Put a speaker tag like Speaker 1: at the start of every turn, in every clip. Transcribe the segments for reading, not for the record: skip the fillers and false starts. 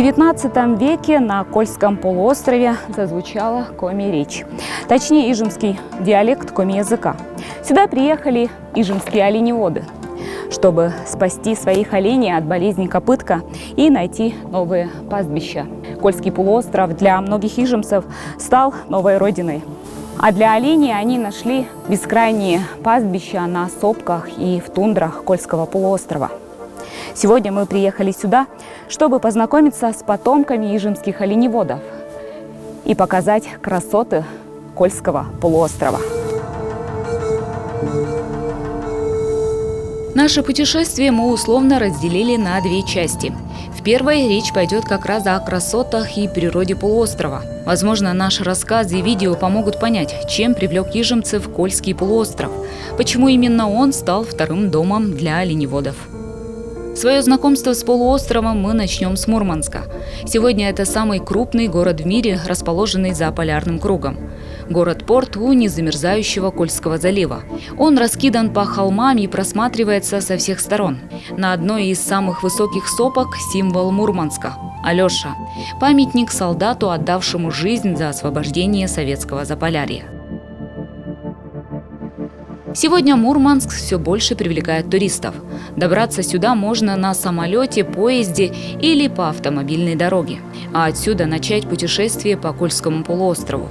Speaker 1: XIX веке на Кольском полуострове зазвучала коми-речь, точнее ижемский диалект коми-языка. Сюда приехали ижемские оленеводы, чтобы спасти своих оленей от болезни копытка и найти новые пастбища. Кольский полуостров для многих ижемцев стал новой родиной. А для оленей они нашли бескрайние пастбища на сопках и в тундрах Кольского полуострова. Сегодня мы приехали сюда, чтобы познакомиться с потомками ижемских оленеводов и показать красоты Кольского полуострова. Наше путешествие мы условно разделили на две части. В первой речь пойдет как раз о красотах и природе полуострова. Возможно, наши рассказы и видео помогут понять, чем привлек ижемцев Кольский полуостров, почему именно он стал вторым домом для оленеводов. Свое знакомство с полуостровом мы начнем с Мурманска. Сегодня это самый крупный город в мире, расположенный за полярным кругом. Город-порт у незамерзающего Кольского залива. Он раскидан по холмам и просматривается со всех сторон. На одной из самых высоких сопок символ Мурманска – Алеша. Памятник солдату, отдавшему жизнь за освобождение советского Заполярья. Сегодня Мурманск все больше привлекает туристов. Добраться сюда можно на самолете, поезде или по автомобильной дороге. А отсюда начать путешествие по Кольскому полуострову.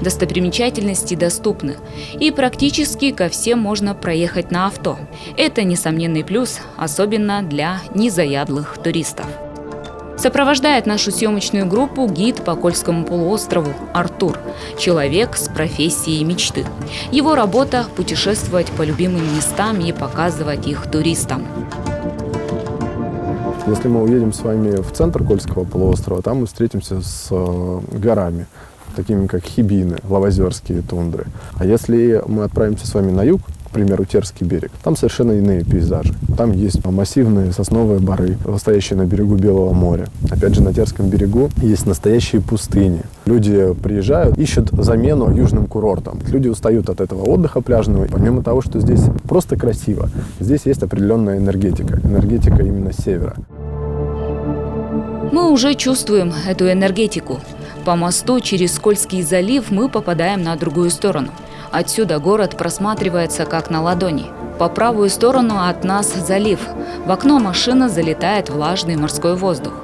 Speaker 1: Достопримечательности доступны. И практически ко всем можно проехать на авто. Это несомненный плюс, особенно для незаядлых туристов. Сопровождает нашу съемочную группу гид по Кольскому полуострову Артур, человек с профессией мечты. Его работа – путешествовать по любимым местам и показывать их туристам.
Speaker 2: Если мы уедем с вами в центр Кольского полуострова, там мы встретимся с горами, такими как Хибины, лавозерские тундры. А если мы отправимся с вами на юг, к примеру, Терский берег, там совершенно иные пейзажи. Там есть массивные сосновые боры, стоящие на берегу Белого моря. Опять же, на Терском берегу есть настоящие пустыни. Люди приезжают, ищут замену южным курортам. Люди устают от этого отдыха пляжного. Помимо того, что здесь просто красиво, здесь есть определенная энергетика именно севера.
Speaker 1: Мы уже чувствуем эту энергетику. По мосту через Кольский залив мы попадаем на другую сторону. Отсюда город просматривается как на ладони. По правую сторону от нас залив. В окно машины залетает влажный морской воздух.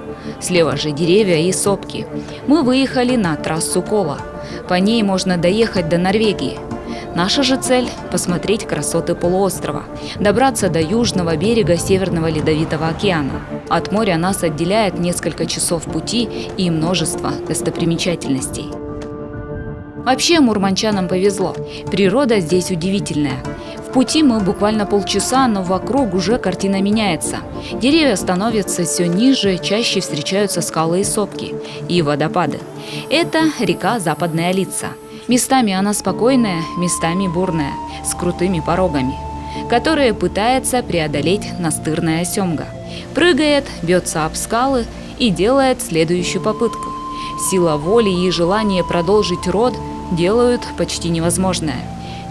Speaker 1: Слева же деревья и сопки. Мы выехали на трассу Кола. По ней можно доехать до Норвегии. Наша же цель – посмотреть красоты полуострова, добраться до южного берега Северного Ледовитого океана. От моря нас отделяет несколько часов пути и множество достопримечательностей. Вообще мурманчанам повезло. Природа здесь удивительная. В пути мы буквально полчаса, но вокруг уже картина меняется. Деревья становятся все ниже, чаще встречаются скалы и сопки, и водопады. Это река Западная Лица. Местами она спокойная, местами бурная, с крутыми порогами, которые пытается преодолеть настырная семга. Прыгает, бьется об скалы и делает следующую попытку. Сила воли и желание продолжить род делают почти невозможное.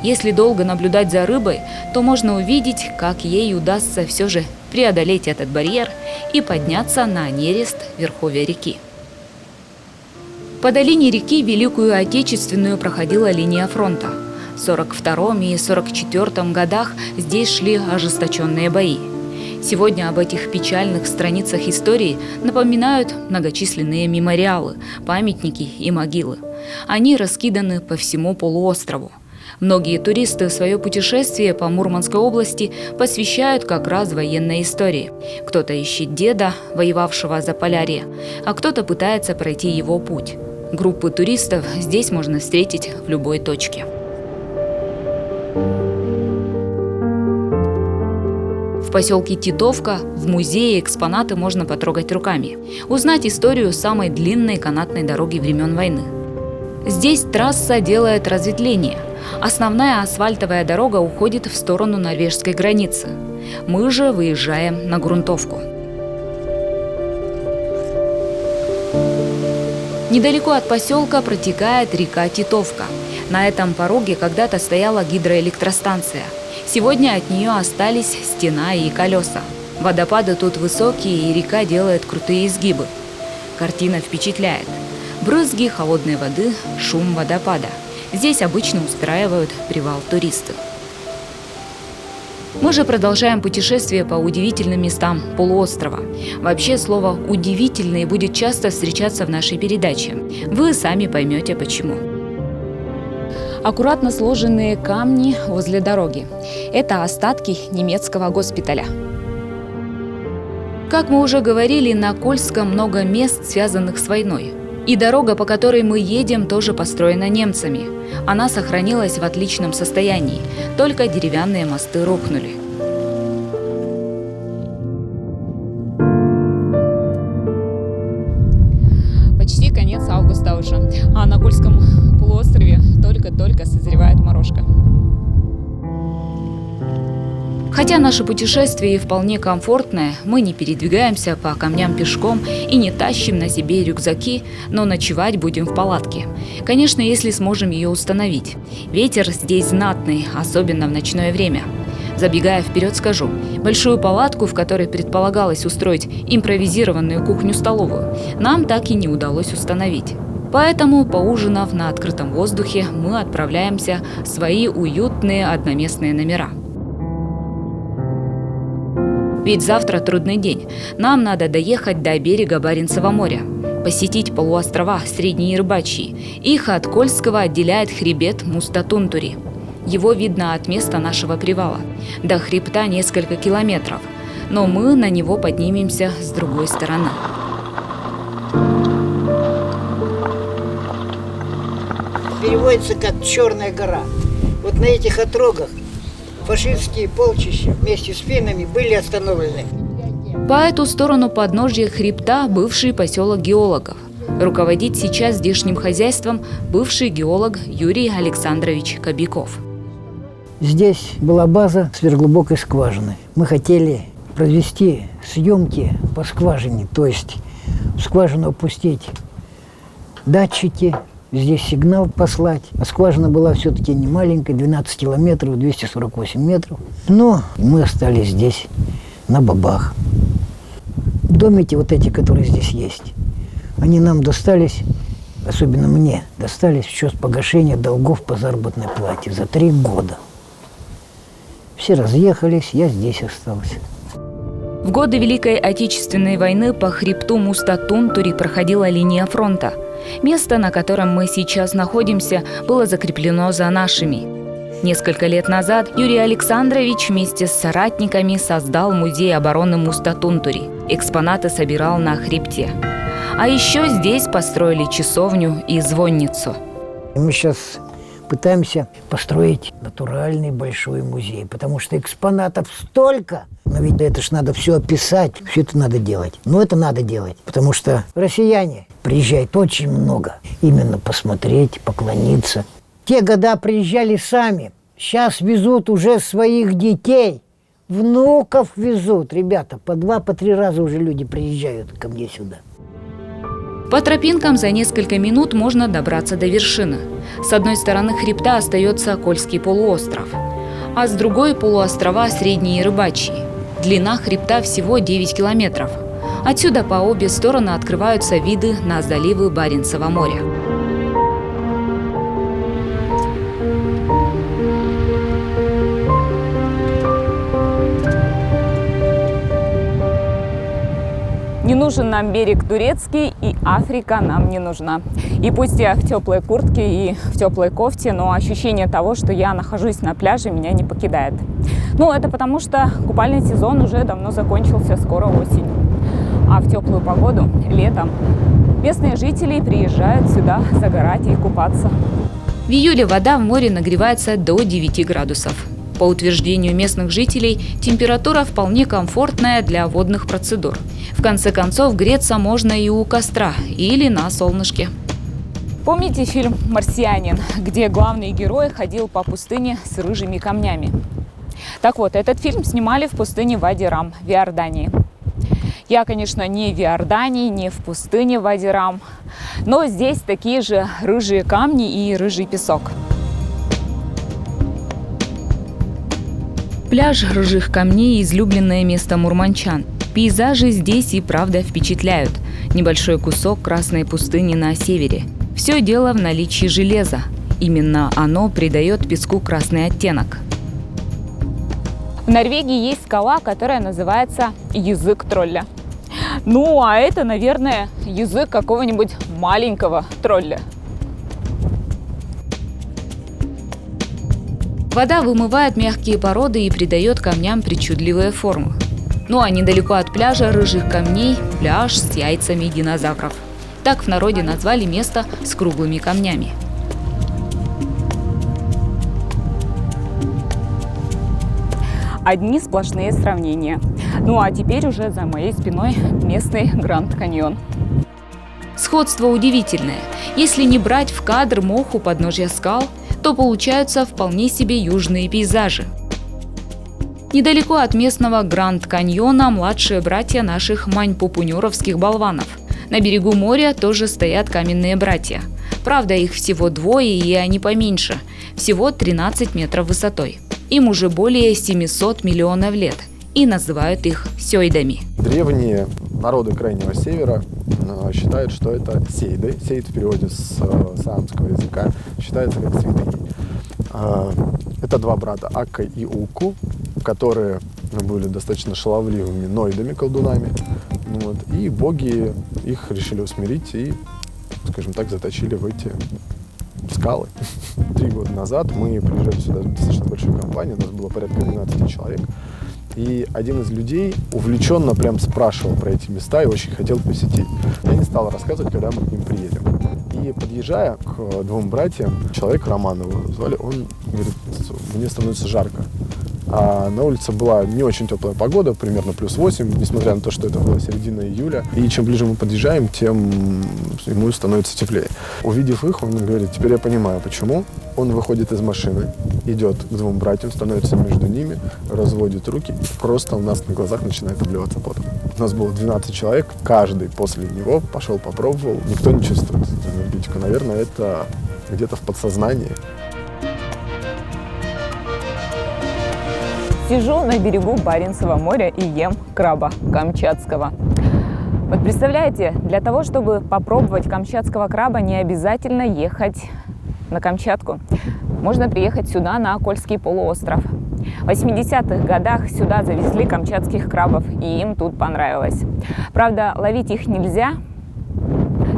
Speaker 1: Если долго наблюдать за рыбой, то можно увидеть, как ей удастся все же преодолеть этот барьер и подняться на нерест верховья реки. По долине реки Великую Отечественную проходила линия фронта. В 1942 и 1944 годах здесь шли ожесточенные бои. Сегодня об этих печальных страницах истории напоминают многочисленные мемориалы, памятники и могилы. Они раскиданы по всему полуострову. Многие туристы свое путешествие по Мурманской области посвящают как раз военной истории. Кто-то ищет деда, воевавшего за Полярье, а кто-то пытается пройти его путь. Группы туристов здесь можно встретить в любой точке. В поселке Титовка в музее экспонаты можно потрогать руками, узнать историю самой длинной канатной дороги времен войны. Здесь трасса делает разветвление. Основная асфальтовая дорога уходит в сторону норвежской границы. Мы же выезжаем на грунтовку. Недалеко от поселка протекает река Титовка. На этом пороге когда-то стояла гидроэлектростанция. Сегодня от нее остались стена и колеса. Водопады тут высокие, и река делает крутые изгибы. картина впечатляет. Брызги холодной воды, шум водопада. Здесь обычно устраивают привал туристы. Мы же продолжаем путешествие по удивительным местам полуострова. Вообще слово «удивительный» будет часто встречаться в нашей передаче. Вы сами поймете почему. Аккуратно сложенные камни возле дороги. Это остатки немецкого госпиталя. Как мы уже говорили, на Кольском много мест, связанных с войной. И дорога, по которой мы едем, тоже построена немцами. Она сохранилась в отличном состоянии, только деревянные мосты рухнули. Почти конец августа уже, а на Кольском полуострове только-только созревает морожка. Хотя наше путешествие вполне комфортное, мы не передвигаемся по камням пешком и не тащим на себе рюкзаки, но ночевать будем в палатке. Конечно, если сможем ее установить. Ветер здесь знатный, особенно в ночное время. Забегая вперед, скажу, большую палатку, в которой предполагалось устроить импровизированную кухню-столовую, нам так и не удалось установить. Поэтому, поужинав на открытом воздухе, мы отправляемся в свои уютные одноместные номера. Ведь завтра трудный день. Нам надо доехать до берега Баренцева моря, посетить полуострова Средние Рыбачьи. Их от Кольского отделяет хребет Мустатунтури. Его видно от места нашего привала. До хребта несколько километров, но мы на него поднимемся с другой стороны.
Speaker 3: Переводится как «Черная гора». Вот на этих отрогах фашистские полчища вместе с финнами были остановлены.
Speaker 1: По эту сторону подножья хребта бывший поселок геологов. Руководит сейчас здешним хозяйством бывший геолог Юрий Александрович Кобяков.
Speaker 3: Здесь была база сверхглубокой скважины. Мы хотели провести съемки по скважине, то есть в скважину опустить датчики, здесь сигнал послать. А скважина была все-таки не маленькая, 12 километров, 248 метров. Но мы остались здесь, на бабах. Домики вот эти, которые здесь есть, они нам достались, особенно мне, достались в счет погашения долгов по заработной плате за 3 года. Все разъехались, я здесь остался.
Speaker 1: В годы Великой Отечественной войны по хребту Мустатунтури проходила линия фронта. Место, на котором мы сейчас находимся, было закреплено за нашими. Несколько лет назад Юрий Александрович вместе с соратниками создал музей обороны Мустатунтури. Экспонаты собирал на хребте. А еще здесь построили часовню и звонницу.
Speaker 3: Мы сейчас пытаемся построить натуральный большой музей, потому что экспонатов столько, но ведь это ж надо все описать, все это надо делать. Но это надо делать, потому что россияне приезжают очень много, именно посмотреть, поклониться. Те года приезжали сами, сейчас везут уже своих детей, внуков везут. Ребята, по 2-3 раза уже люди приезжают ко мне сюда.
Speaker 1: По тропинкам за несколько минут можно добраться до вершины. С одной стороны хребта остается Кольский полуостров, а с другой – полуострова Средние Рыбачьи. Длина хребта всего 9 километров. Отсюда по обе стороны открываются виды на заливы Баренцева моря. Не нужен нам берег турецкий, и Африка нам не нужна. И пусть я в теплой куртке и в теплой кофте, но ощущение того, что я нахожусь на пляже, меня не покидает. Ну, это потому что купальный сезон уже давно закончился, скоро осень. А в теплую погоду, летом, местные жители приезжают сюда загорать и купаться. В июле вода в море нагревается до 9 градусов. По утверждению местных жителей, температура вполне комфортная для водных процедур. В конце концов, греться можно и у костра, или на солнышке. Помните фильм «Марсианин», где главный герой ходил по пустыне с рыжими камнями? Так вот, этот фильм снимали в пустыне Вади-Рам в Иордании. Я, конечно, не в Иордании, не в пустыне Вади-Рам, но здесь такие же рыжие камни и рыжий песок. Пляж рыжих камней – излюбленное место мурманчан. Пейзажи здесь и правда впечатляют. небольшой кусок красной пустыни на севере. Все дело в наличии железа. Именно оно придает песку красный оттенок. В Норвегии есть скала, которая называется язык тролля. Ну, а это, наверное, язык какого-нибудь маленького тролля. Вода вымывает мягкие породы и придает камням причудливые формы. Ну а недалеко от пляжа рыжих камней – пляж с яйцами динозавров. Так в народе назвали место с круглыми камнями. Одни сплошные сравнения. Ну а теперь уже за моей спиной местный Гранд Каньон. Сходство удивительное. Если не брать в кадр мох у подножья скал, то получаются вполне себе южные пейзажи. Недалеко от местного Гранд Каньона младшие братья наших маньпупунюровских болванов. На берегу моря тоже стоят каменные братья. Правда, их всего двое, и они поменьше. Всего 13 метров высотой. Им уже более 700 миллионов лет. И называют их сёйдами.
Speaker 2: Древние народы Крайнего Севера считают, что это сейды. Сейд в переводе с саамского языка считается как святыни. Это два брата, Акка и Уку, которые были достаточно шаловливыми ноидами, колдунами. Вот. И боги их решили усмирить и, скажем так, заточили в эти скалы. 3 года назад мы приезжали сюда в достаточно большую компанию, у нас было порядка 12 человек. И один из людей увлеченно прям спрашивал про эти места и очень хотел посетить. Я не стал рассказывать, когда мы к ним приедем. И подъезжая к 2 братьям, человек, Роман его звали, он говорит: мне становится жарко. А на улице была не очень теплая погода, примерно +8, несмотря на то, что это была середина июля. И чем ближе мы подъезжаем, тем ему становится теплее. Увидев их, он говорит: теперь я понимаю, почему. Он выходит из машины, идет к 2 братьям, становится между ними, разводит руки, просто у нас на глазах начинает обливаться потом. У нас было 12 человек, каждый после него пошел, попробовал. Никто не чувствует эту энергетику. Наверное, это где-то в подсознании.
Speaker 1: Сижу на берегу Баренцева моря и ем краба камчатского. Вот представляете, для того, чтобы попробовать камчатского краба, не обязательно ехать на Камчатку. Можно приехать сюда, на Кольский полуостров. В 80-х годах сюда завезли камчатских крабов, и им тут понравилось. Правда, ловить их нельзя,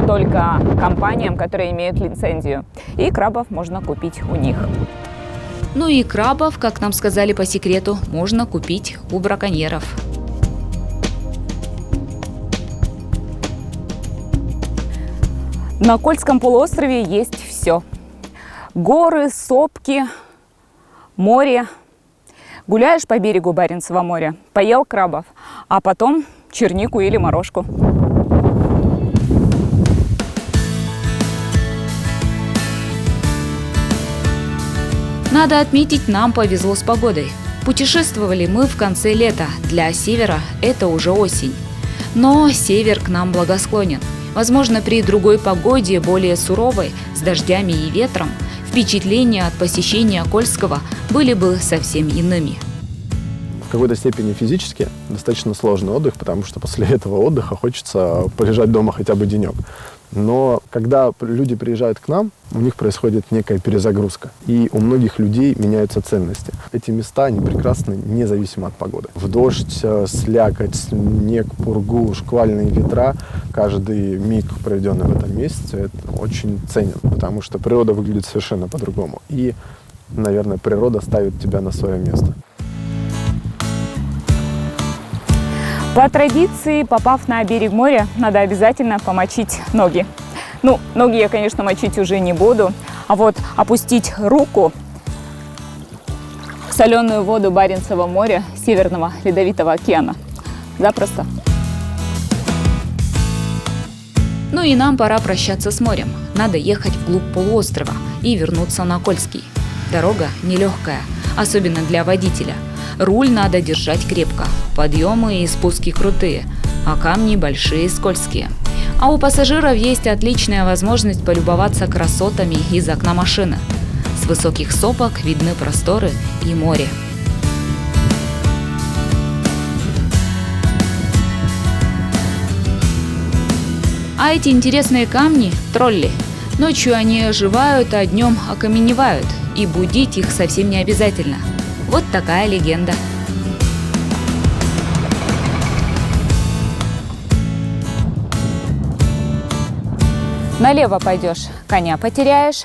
Speaker 1: только компаниям, которые имеют лицензию. И крабов можно купить у них. Ну и крабов, как нам сказали по секрету, можно купить у браконьеров. На Кольском полуострове есть все. Горы, сопки, море. Гуляешь по берегу Баренцева моря, поел крабов, а потом чернику или морожку. Надо отметить, нам повезло с погодой. Путешествовали мы в конце лета, для севера это уже осень. Но север к нам благосклонен. Возможно, при другой погоде, более суровой, с дождями и ветром, впечатления от посещения Кольского были бы совсем иными.
Speaker 2: В какой-то степени физически достаточно сложный отдых, потому что после этого отдыха хочется полежать дома хотя бы денек. Но когда люди приезжают к нам, у них происходит некая перезагрузка. И у многих людей меняются ценности. Эти места, они прекрасны независимо от погоды. В дождь, слякоть, снег, пургу, шквальные ветра, каждый миг, проведенный в этом месте, это очень ценен, потому что природа выглядит совершенно по-другому. И, наверное, природа ставит тебя на свое место.
Speaker 1: По традиции, попав на берег моря, надо обязательно помочить ноги. Ну, ноги я, конечно, мочить уже не буду, а вот опустить руку в соленую воду Баренцева моря, Северного Ледовитого океана. Запросто. Ну и нам пора прощаться с морем. Надо ехать вглубь полуострова и вернуться на Кольский. Дорога нелегкая, особенно для водителя. Руль надо держать крепко, подъемы и спуски крутые, а камни большие и скользкие. А у пассажиров есть отличная возможность полюбоваться красотами из окна машины. С высоких сопок видны просторы и море. А эти интересные камни – тролли. Ночью они оживают, а днем окаменевают. И будить их совсем не обязательно. Вот такая легенда. Налево пойдешь – коня потеряешь.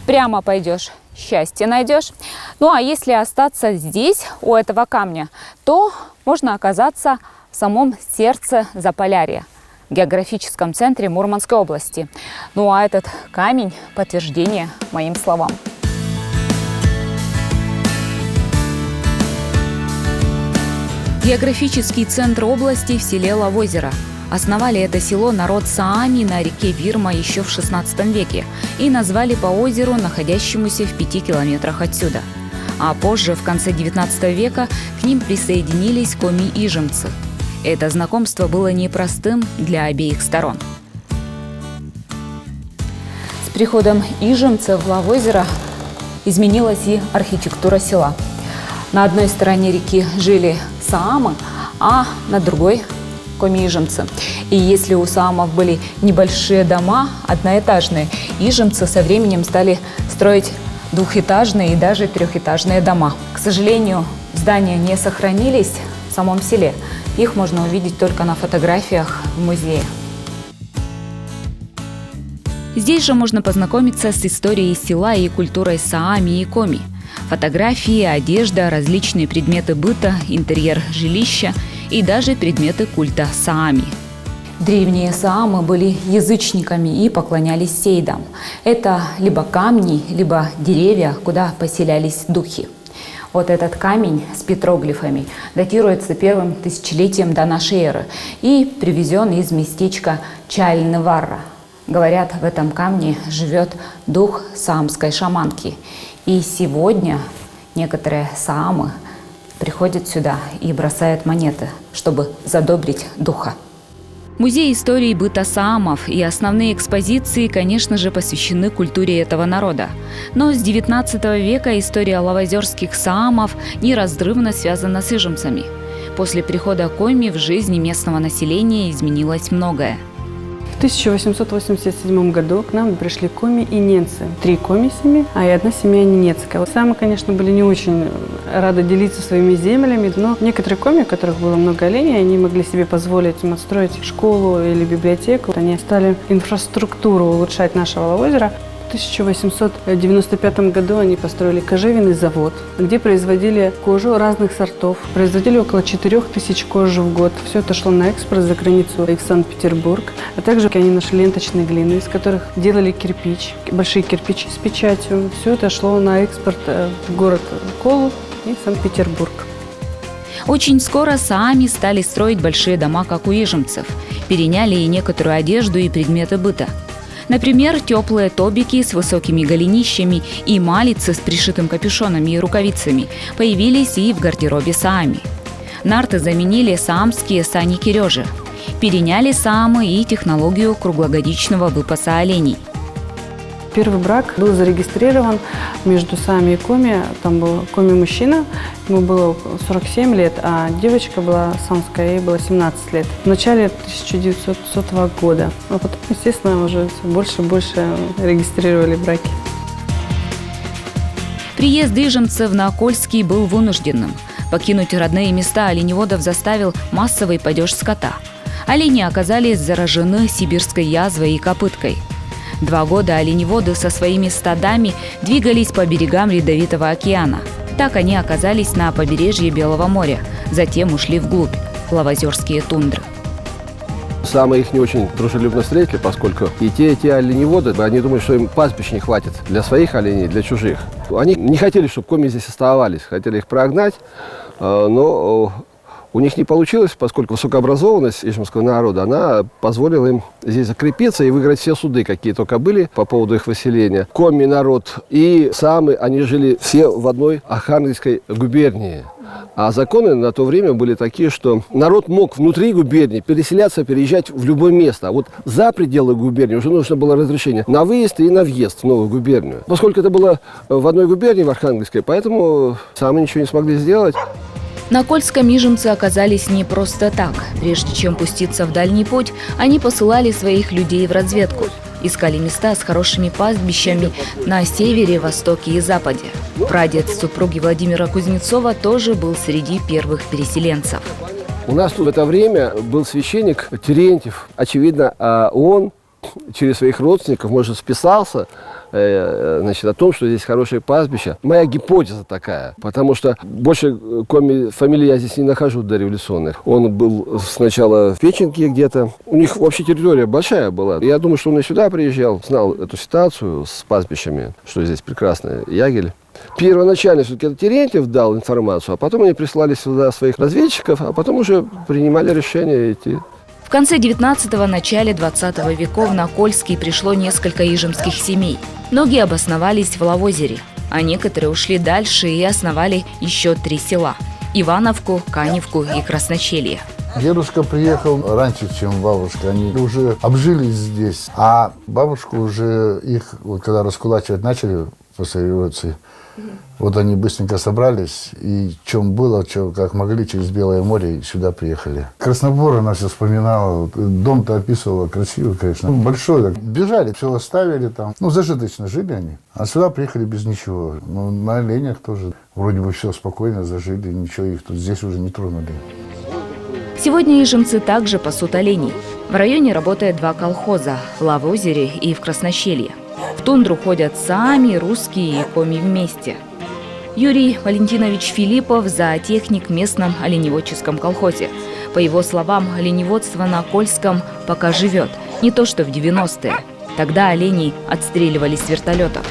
Speaker 1: Прямо пойдешь – счастье найдешь. Ну а если остаться здесь, у этого камня, то можно оказаться в самом сердце Заполярья, географическом центре Мурманской области. Ну а этот камень – подтверждение моим словам. Географический центр области в селе Лавозеро. Основали это село народ Саами на реке Вирма еще в XVI веке и назвали по озеру, находящемуся в 5 километрах отсюда. А позже, в конце XIX века, к ним присоединились коми-ижемцы. Это знакомство было непростым для обеих сторон. С приходом ижемцев в Лавозеро изменилась и архитектура села. На одной стороне реки жили саамы, а на другой – коми-ижемцы. И если у саамов были небольшие дома, одноэтажные, ижемцы со временем стали строить двухэтажные и даже трехэтажные дома. К сожалению, здания не сохранились в самом селе. Их можно увидеть только на фотографиях в музее. Здесь же можно познакомиться с историей села и культурой Саами и Коми. Фотографии, одежда, различные предметы быта, интерьер жилища и даже предметы культа Саами. Древние саамы были язычниками и поклонялись сейдам. Это либо камни, либо деревья, куда поселялись духи. Вот этот камень с петроглифами датируется первым тысячелетием до нашей эры и привезен из местечка Чайльневарра. Говорят, в этом камне живет дух саамской шаманки. И сегодня некоторые саамы приходят сюда и бросают монеты, чтобы задобрить духа. Музей истории быта саамов и основные экспозиции, конечно же, посвящены культуре этого народа. Но с XIX века история лавозерских саамов неразрывно связана с ижемцами. После прихода коми в жизни местного населения изменилось многое.
Speaker 4: В 1887 году к нам пришли коми и ненцы. 3 коми-семьи, а и 1 семья ненецкая. Саамы, конечно, были не очень рады делиться своими землями, но некоторые коми, у которых было много оленей, они могли себе позволить им отстроить школу или библиотеку. Они стали инфраструктуру улучшать нашего Лавозера. В 1895 году они построили кожевенный завод, где производили кожу разных сортов. Производили около 4000 кож в год. Все это шло на экспорт за границу и в Санкт-Петербург. А также они нашли ленточные глины, из которых делали кирпич, большие кирпичи с печатью. Все это шло на экспорт в город Колу и Санкт-Петербург.
Speaker 1: Очень скоро саами стали строить большие дома, как у ижемцев. Переняли и некоторую одежду и предметы быта. Например, теплые тобики с высокими голенищами и малицы с пришитым капюшонами и рукавицами появились и в гардеробе саами. Нарты заменили саамские сани-кережи. Переняли саамы и технологию круглогодичного выпаса оленей.
Speaker 4: Первый брак был зарегистрирован между саами и коми. Там был коми-мужчина, ему было 47 лет, а девочка была самская, ей было 17 лет. В начале 1900 года. А потом, естественно, уже больше и больше регистрировали браки.
Speaker 1: Приезд ижемцев на Кольский был вынужденным. Покинуть родные места оленеводов заставил массовый падеж скота. Олени оказались заражены сибирской язвой и копыткой. 2 года оленеводы со своими стадами двигались по берегам Ледовитого океана. Так они оказались на побережье Белого моря, затем ушли вглубь, в лавозерские тундры.
Speaker 5: Саамы их не очень дружелюбно встретили, поскольку и те оленеводы, они думают, что им пастбищ не хватит для своих оленей, для чужих. Они не хотели, чтобы коми здесь оставались, хотели их прогнать, но у них не получилось, поскольку высокообразованность ижемского народа, она позволила им здесь закрепиться и выиграть все суды, какие только были по поводу их выселения. Коми народ и саамы, они жили все в одной Архангельской губернии. А законы на то время были такие, что народ мог внутри губернии переселяться, переезжать в любое место. А вот за пределы губернии уже нужно было разрешение на выезд и на въезд в новую губернию. Поскольку это было в одной губернии, в Архангельской, поэтому саамы ничего не смогли сделать.
Speaker 1: На Кольском ижемцы оказались не просто так. Прежде чем пуститься в дальний путь, они посылали своих людей в разведку. Искали места с хорошими пастбищами на севере, востоке и западе. Прадед супруги Владимира Кузнецова тоже был среди первых переселенцев.
Speaker 5: У нас тут в это время был священник Терентьев. Очевидно, он через своих родственников, может, списался о том, что здесь хорошее пастбище. Моя гипотеза такая, потому что больше фамилии я здесь не нахожу дореволюционных. Он был сначала в Печенке где-то. У них вообще территория большая была. Я думаю, что он и сюда приезжал, знал эту ситуацию с пастбищами, что здесь прекрасный ягель. Первоначально все-таки это Терентьев дал информацию, а потом они прислали сюда своих разведчиков, а потом уже принимали решение идти.
Speaker 1: В конце 19-го, начале 20 веков на Кольский пришло несколько ижемских семей. Многие обосновались в Лавозере, а некоторые ушли дальше и основали еще 3 села – Ивановку, Каневку и Краснощелье.
Speaker 6: Дедушка приехал раньше, чем бабушка. Они уже обжились здесь. А бабушку уже их, вот когда раскулачивать начали после революции, вот они быстренько собрались, и чем было, как могли, через Белое море сюда приехали. Краснобор она все вспоминала, дом-то описывала, красивый, конечно. Большой, бежали, все оставили там. Зажиточно жили они, а сюда приехали без ничего. На оленях тоже вроде бы все спокойно зажили, ничего их тут здесь уже не тронули.
Speaker 1: Сегодня ижемцы также пасут оленей. В районе работает 2 колхоза – в Лавозере и в Краснощелье. В тундру ходят сами, русские и коми вместе. Юрий Валентинович Филиппов – зоотехник в местном оленеводческом колхозе. По его словам, оленеводство на Кольском пока живет, не то что в 90-е. Тогда оленей отстреливали с вертолетов.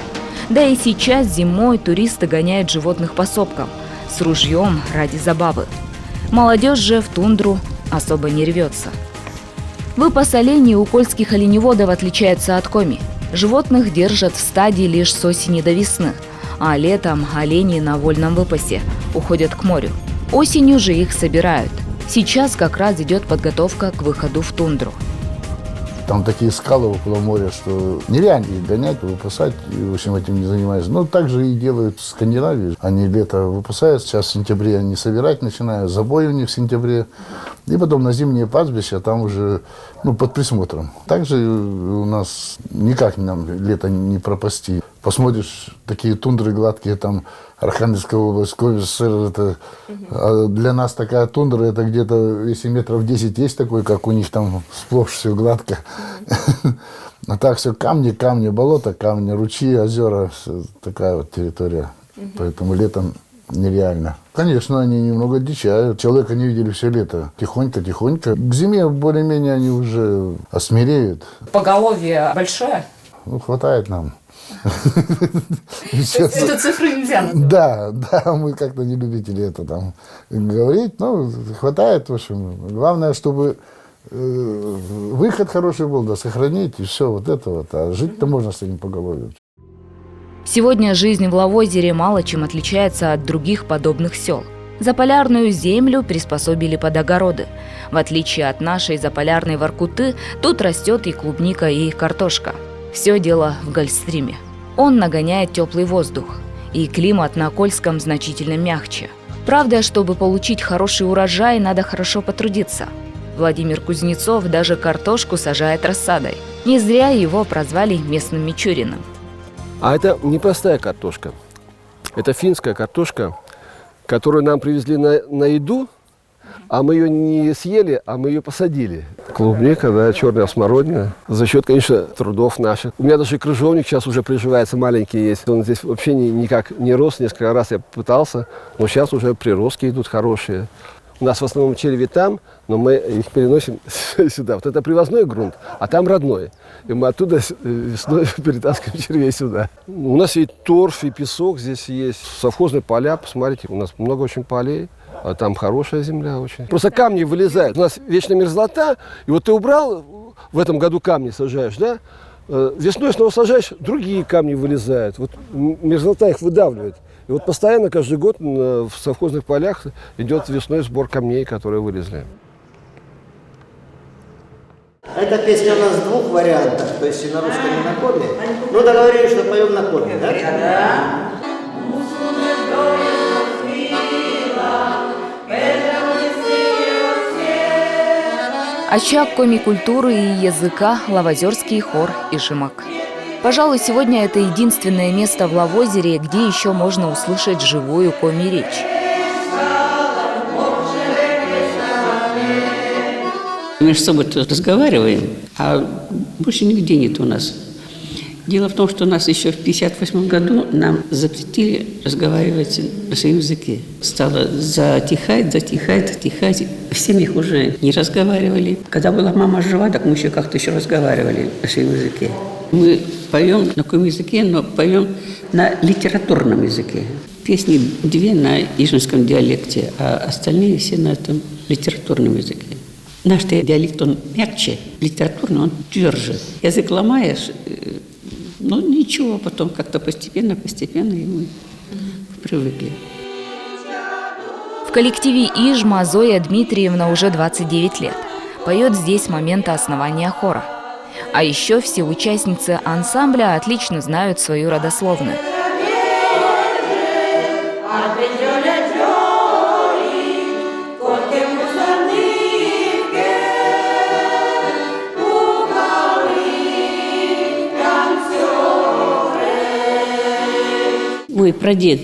Speaker 1: Да и сейчас зимой туристы гоняют животных по сопкам с ружьем ради забавы. Молодежь же в тундру особо не рвется. Выпас оленей у кольских оленеводов отличается от коми. Животных держат в стаде лишь с осени до весны, а летом олени на вольном выпасе уходят к морю. Осенью же их собирают. Сейчас как раз идет подготовка к выходу в тундру.
Speaker 6: Там такие скалы около моря, что нереально их гонять, выпасать, и, в общем, этим не занимаются. Так же и делают в Скандинавии. Они лето выпасают, сейчас в сентябре они собирать начинают, забой у них в сентябре. И потом на зимние пастбища там уже под присмотром. Также у нас никак нам лето не пропасти. Посмотришь, такие тундры гладкие, там Архангельская область, КССР, это для нас такая тундра, это где-то, если метров 10 есть такой, как у них там сплошь все гладко. А так все камни, болото, камни, ручьи, озера, такая вот территория. Поэтому летом нереально. Конечно, они немного дичают. Человека не видели все лето. Тихонько. К зиме более-менее они уже осмиреют.
Speaker 1: Поголовье большое?
Speaker 6: Хватает нам.
Speaker 1: Эту цифру нельзя назвать.
Speaker 6: Да, мы как-то не любители это там говорить. Хватает, в общем. Главное, чтобы выход хороший был, да, сохранить, и все вот это вот. А жить-то можно с этим поголовьем.
Speaker 1: Сегодня жизнь в Лавозере мало чем отличается от других подобных сел. Заполярную землю приспособили под огороды. В отличие от нашей заполярной Воркуты, тут растет и клубника, и картошка. Все дело в Гольфстриме. Он нагоняет теплый воздух, и климат на Кольском значительно мягче. Правда, чтобы получить хороший урожай, надо хорошо потрудиться. Владимир Кузнецов даже картошку сажает рассадой. Не зря его прозвали местным Мичуриным.
Speaker 5: А это непростая картошка. Это финская картошка, которую нам привезли на еду, а мы ее не съели, а мы ее посадили. Клубника, да, черная смородина. За счет, конечно, трудов наших. У меня даже крыжовник сейчас уже приживается, маленький есть. Он здесь вообще никак не рос. Несколько раз я пытался, но сейчас уже приростки идут хорошие. У нас в основном черви там, но мы их переносим сюда. Вот это привозной грунт, а там родной. И мы оттуда весной перетаскиваем червей сюда. У нас и торф, и песок здесь есть. Совхозные поля, посмотрите, у нас много очень полей. А там хорошая земля очень. Просто камни вылезают. У нас вечная мерзлота. И вот ты убрал, в этом году камни сажаешь, да? Весной снова сажаешь, другие камни вылезают. Вот мерзлота их выдавливает. И вот постоянно, каждый год в совхозных полях идет весной сбор камней, которые вылезли.
Speaker 7: Эта песня у нас в 2 вариантах, то есть и на русском, и на коме. Договорились, что поем на коме, да? Да.
Speaker 1: Очаг коми-культуры и языка – Лавозерский хор Ижимак. Пожалуй, сегодня это единственное место в Лавозере, где еще можно услышать живую коми-речь.
Speaker 8: Между собой разговариваем, а больше нигде нет у нас. Дело в том, что у нас еще в 1958 году нам запретили разговаривать на своем языке. Стало затихать. В семьях уже не разговаривали. Когда была мама жива, так мы еще как-то еще разговаривали на своем языке. Мы поем на каком языке, но поем на литературном языке. Песни 2 на ижемском диалекте, а остальные все на этом литературном языке. Наш диалект, он мягче, литературный, он тверже. Язык ломаешь, но ничего, потом как-то постепенно, и мы привыкли.
Speaker 1: В коллективе Ижма Зоя Дмитриевна уже 29 лет. Поет здесь с момента основания хора. А еще все участницы ансамбля отлично знают свою родословную.
Speaker 8: Мой прадед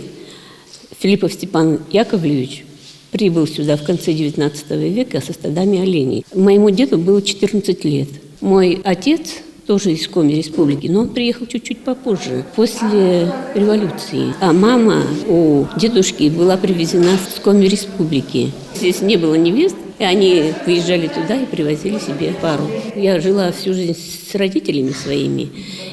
Speaker 8: Филиппов Степан Яковлевич прибыл сюда в конце XIX века со стадами оленей. Моему деду было 14 лет. Мой отец тоже из Коми республики, но он приехал чуть-чуть попозже, после революции. А мама у дедушки была привезена с Коми республики. Здесь не было невест, и они выезжали туда и привозили себе пару. Я жила всю жизнь с родителями своими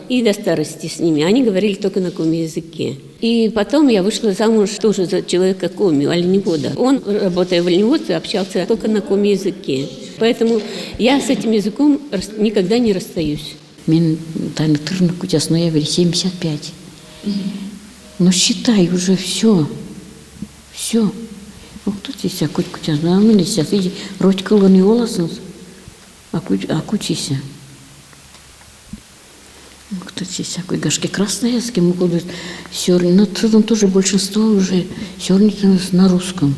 Speaker 8: и до старости с ними. Они говорили только на коми-языке. И потом я вышла замуж тоже за человека коми, оленевода. Он, работая в оленеводстве, общался только на коми-языке. Поэтому я с этим языком никогда не расстаюсь.
Speaker 9: Мен тайны тырны кутяс ноябрь 75. Но считай уже все. Ну кто здесь акуть кутяс? Ну мы здесь види роть колони оласынс. Акучися. Кто здесь акой гашки красная с кем уходит сёрни. Но там тоже большинство уже сёрни на русском.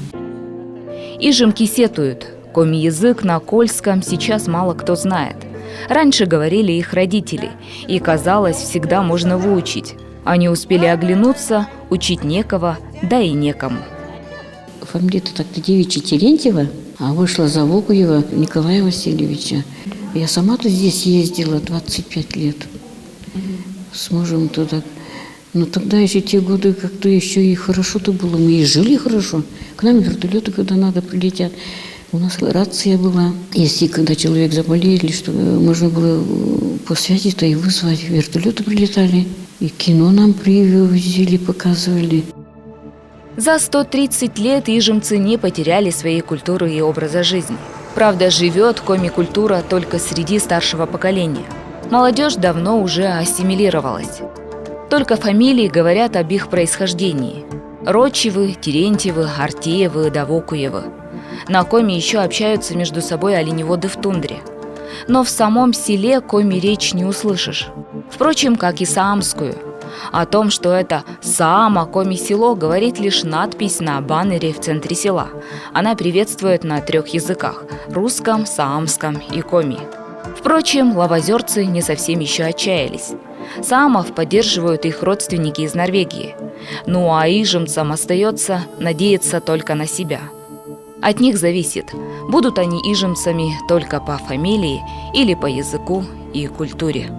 Speaker 1: Ижемки сетуют. Коми-язык на кольском сейчас мало кто знает. Раньше говорили их родители, и казалось, всегда можно выучить. Они успели оглянуться, учить некого, да и некому.
Speaker 9: Фамилия-то так-то девичья Терентьева, а вышла за Вокуева Николая Васильевича. Я сама-то здесь ездила 25 лет с мужем туда. Но тогда еще те годы как-то еще и хорошо-то было. Мы и жили хорошо. К нам вертолеты, когда надо, прилетят. У нас рация была. Если когда человек заболел, или что можно было по связи-то и вызвать. Вертолеты прилетали. И кино нам привозили, показывали.
Speaker 1: За 130 лет ижемцы не потеряли своей культуры и образа жизни. Правда, живет коми-культура только среди старшего поколения. Молодежь давно уже ассимилировалась. Только фамилии говорят об их происхождении. Рочевы, Терентьевы, Артеевы, Давокуевы. На коми еще общаются между собой оленеводы в тундре. Но в самом селе коми-речь не услышишь. Впрочем, как и саамскую. О том, что это Саама коми-село, говорит лишь надпись на баннере в центре села. Она приветствует на 3 языках – русском, саамском и коми. Впрочем, лавозерцы не совсем еще отчаялись. Саамов поддерживают их родственники из Норвегии. Ну а ижемцам остается надеяться только на себя. От них зависит, будут они ижемцами только по фамилии или по языку и культуре.